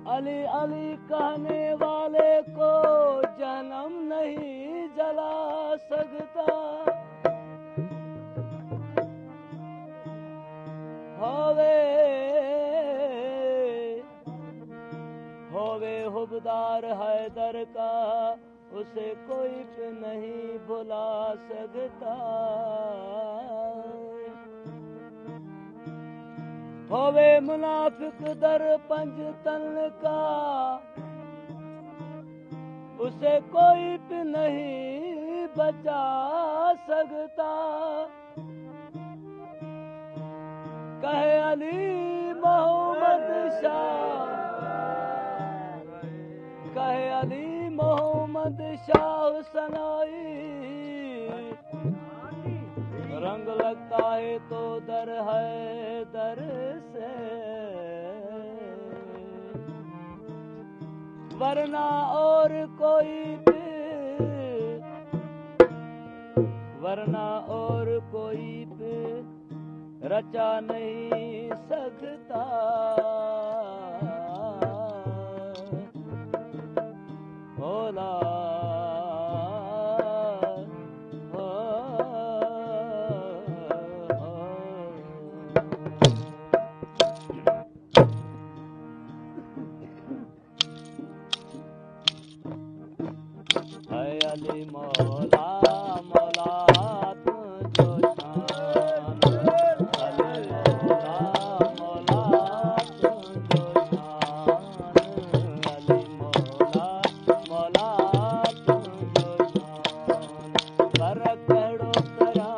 अली अली कहने वाले को जन्म नहीं जला सकता। होवे हुबदार हैदर का उसे कोई भी नहीं भुला सकता। होवे मुनाफिक दर पंजतन का उसे कोई भी नहीं बचा सकता। कहे अली मोहम्मद शाह, कहे अली मोहम्मद शाह सनाई, रंग लगता है तो दर है दर से, वरना और कोई भी, वरना और कोई भी रचा नहीं सकता। भोला अली मौला मौला तुझो शान, अली मौला मौला तुझो शान, अली मौला मौला तुझो शान। कर कड़ो करा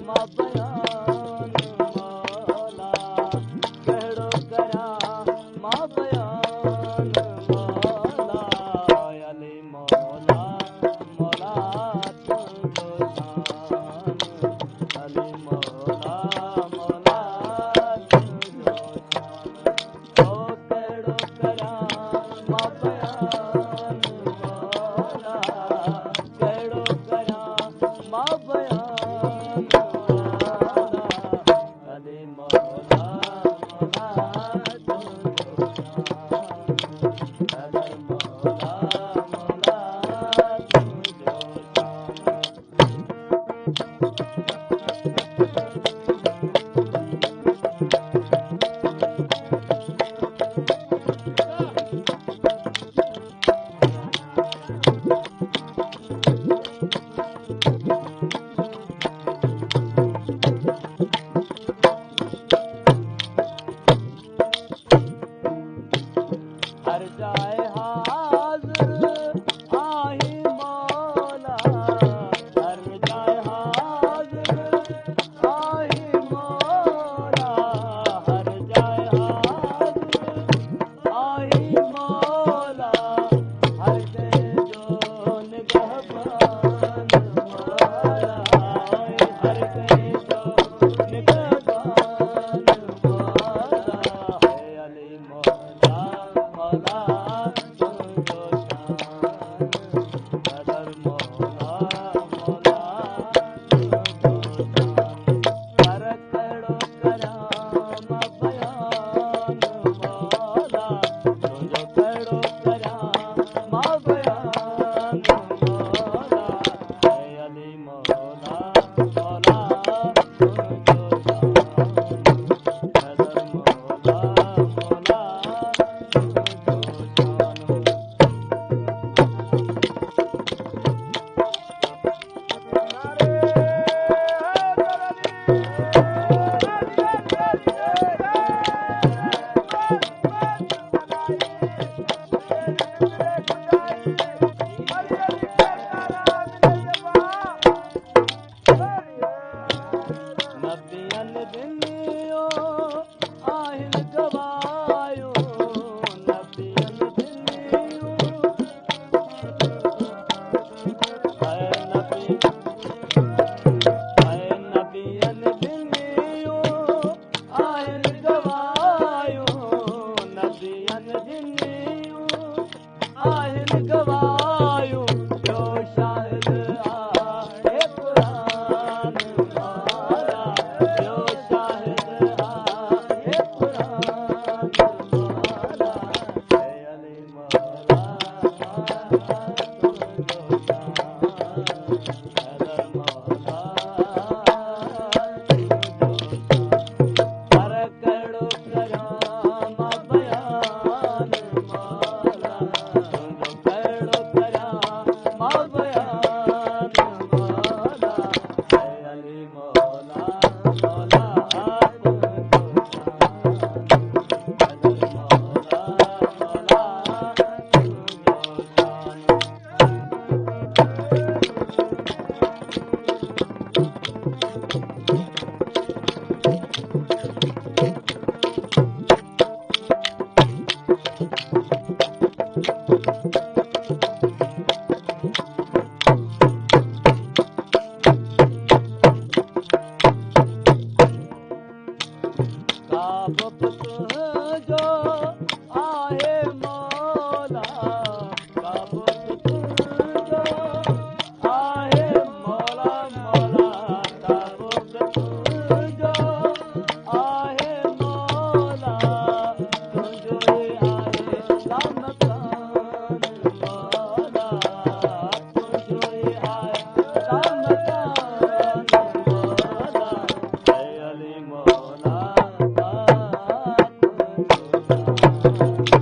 मां बयान मौला, कड़ो करा मां बयान मौला, अली मौला मौला तुझो शान, अली मौला मौला तुझो शान। ओ कड़ो करा मां बयान मौला, कड़ो करा मां बयान मौला, अली मौला मौला तुझो शान, अली मौला मौला तुझो हर जाए हाज़िर आही मौला, हर जाए हाज़िर आही मौला, हर जाए हाज़िर आही मौला, हर दे जो निगहबान मौला, हर दे जो निगहबान मौला, है अली मौला मौला तुझो शान, कदर मौला मौला तुझो शान। कर कड़ो करा मां बयान मौला, तुझो कड़ो करा मां बयान मौला, है अली मौला मौला तुझो शान, कदर मौला मौला तुझो शान। नबियन दिनियो आहिन गवायो, नबियन दिनियो है नबियन दिनियो आहिन गवायो, नबियन दिनियो आहिन गवायो, जो शाहिद आहे कुरान मौला, जो शाहिद आहे कुरान मौला, है राम